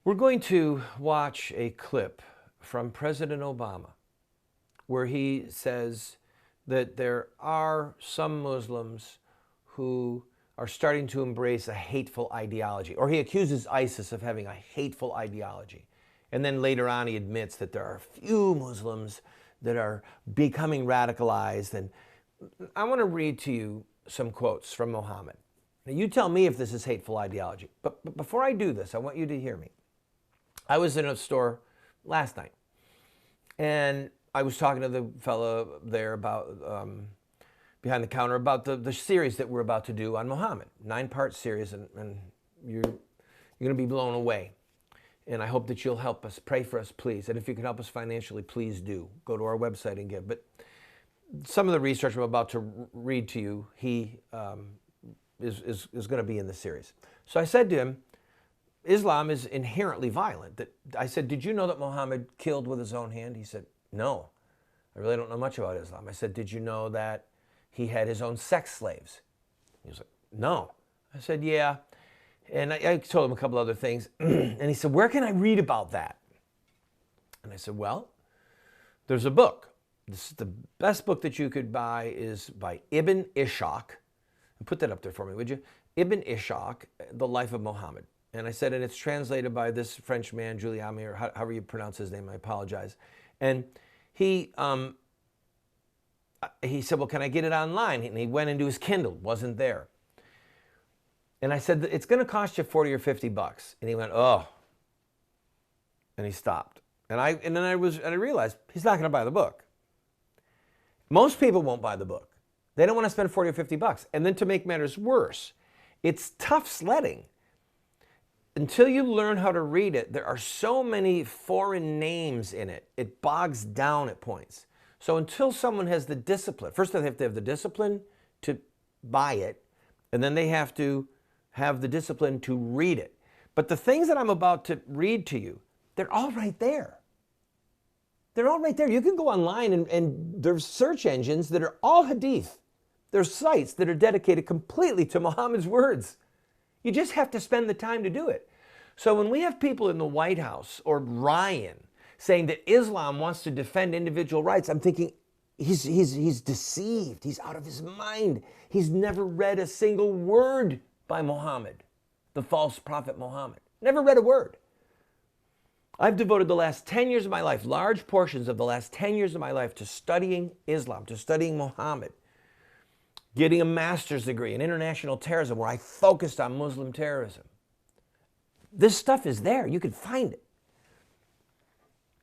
We're going to watch a clip from President Obama where he says that there are some Muslims who are starting to embrace a hateful ideology, or he accuses ISIS of having a hateful ideology. And then later on, he admits that there are a few Muslims that are becoming radicalized. And I want to read to you some quotes from Muhammad. Now, you tell me if this is hateful ideology. But before I do this, I want you to hear me. I was in a store last night, and I was talking to the fellow there about, behind the counter, about the series that we're about to do on Muhammad, 9-part series, and you're going to be blown away. And I hope that you'll help us. Pray for us, please. And if you can help us financially, please do. Go to our website and give. But some of the research I'm about to read to you, he is going to be in the series. So I said to him, Islam is inherently violent. I said, did you know that Muhammad killed with his own hand? He said, no, I really don't know much about Islam. I said, did you know that he had his own sex slaves? He was like, no. I said, yeah. And I told him a couple other things. And he said, where can I read about that? And I said, well, there's a book. The best book that you could buy is by Ibn Ishaq. And put that up there for me, would you? Ibn Ishaq, The Life of Muhammad. And I said, and it's translated by this French man, Giuliani, or however you pronounce his name, I apologize. And he said, well, can I get it online? And he went into his Kindle, wasn't there. And I said, it's going to cost you 40 or 50 bucks. And he went, oh. And he stopped. And then I realized he's not going to buy the book. Most people won't buy the book. They don't want to spend 40 or 50 bucks. And then to make matters worse, it's tough sledding. Until you learn how to read it, there are so many foreign names in it. It bogs down at points. So until someone has the discipline, first they have to have the discipline to buy it, and then they have to have the discipline to read it. But the things that I'm about to read to you, they're all right there. They're all right there. You can go online and there's search engines that are all hadith. There's sites that are dedicated completely to Muhammad's words. You just have to spend the time to do it. So when we have people in the White House or Ryan saying that Islam wants to defend individual rights, I'm thinking he's deceived. He's out of his mind. He's never read a single word by Muhammad, the false prophet Muhammad. Never read a word. I've devoted the last 10 years of my life, large portions of the last 10 years of my life, to studying Islam, to studying Muhammad. Getting a master's degree in international terrorism where I focused on Muslim terrorism. This stuff is there. You can find it.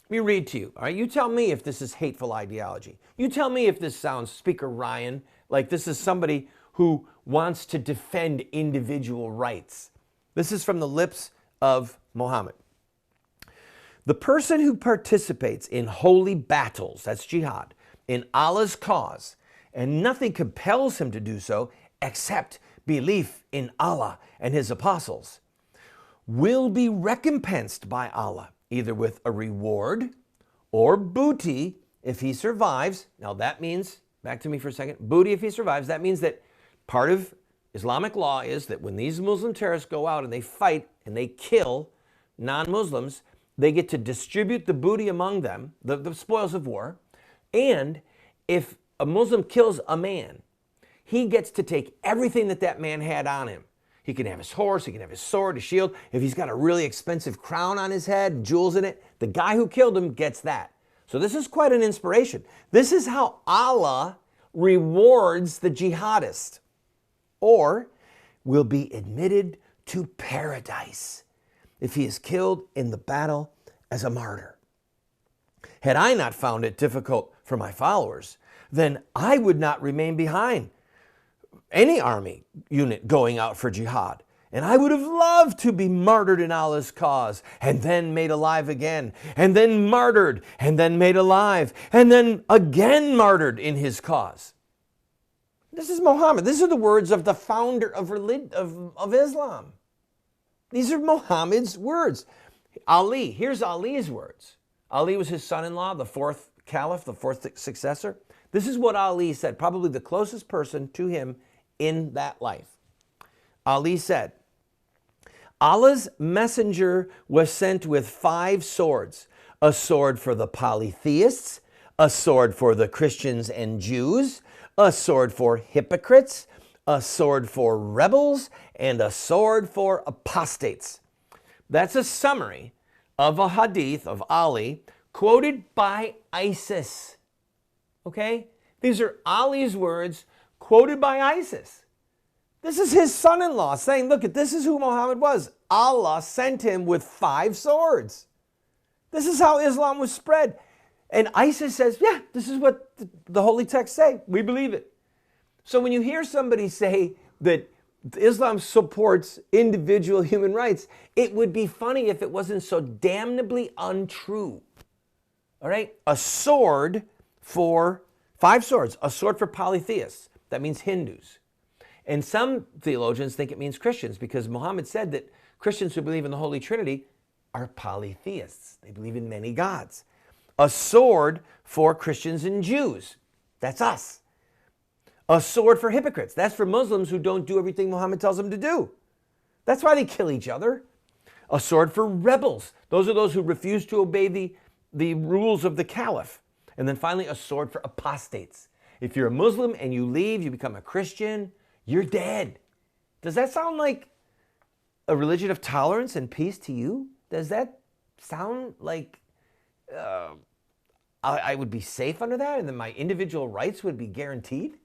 Let me read to you. All right, you tell me if this is hateful ideology. You tell me if this sounds, Speaker Ryan, like this is somebody who wants to defend individual rights. This is from the lips of Muhammad. The person who participates in holy battles, that's jihad, in Allah's cause, and nothing compels him to do so except belief in Allah and his apostles, will be recompensed by Allah, either with a reward or booty if he survives. Now that means, back to me for a second, booty if he survives. That means that part of Islamic law is that when these Muslim terrorists go out and they fight and they kill non-Muslims, they get to distribute the booty among them, the spoils of war. And if a Muslim kills a man, he gets to take everything that man had on him. He can have his horse, he can have his sword, his shield. If he's got a really expensive crown on his head, jewels in it, the guy who killed him gets that. So this is quite an inspiration. This is how Allah rewards the jihadist, or will be admitted to paradise if he is killed in the battle as a martyr. Had I not found it difficult for my followers, then I would not remain behind any army unit going out for jihad. And I would have loved to be martyred in Allah's cause, and then made alive again, and then martyred, and then made alive, and then again martyred in his cause. This is Muhammad. These are the words of the founder of Islam. These are Muhammad's words. Ali, here's Ali's words. Ali was his son-in-law, the fourth caliph, the fourth successor. This is what Ali said, probably the closest person to him in that life. Ali said, Allah's messenger was sent with 5 swords. A sword for the polytheists, a sword for the Christians and Jews, a sword for hypocrites, a sword for rebels, and a sword for apostates. That's a summary of a hadith of Ali quoted by ISIS. Okay? These are Ali's words quoted by ISIS. This is his son-in-law saying, look, this is who Muhammad was. Allah sent him with 5 swords. This is how Islam was spread. And ISIS says, yeah, this is what the holy texts say. We believe it. So when you hear somebody say that Islam supports individual human rights, it would be funny if it wasn't so damnably untrue. All right? A sword for 5 swords. A sword for polytheists. That means Hindus. And some theologians think it means Christians because Muhammad said that Christians who believe in the Holy Trinity are polytheists. They believe in many gods. A sword for Christians and Jews. That's us. A sword for hypocrites. That's for Muslims who don't do everything Muhammad tells them to do. That's why they kill each other. A sword for rebels. Those are those who refuse to obey the rules of the caliph. And then finally, a sword for apostates. If you're a Muslim and you leave, you become a Christian, you're dead. Does that sound like a religion of tolerance and peace to you? Does that sound like I would be safe under that and then my individual rights would be guaranteed?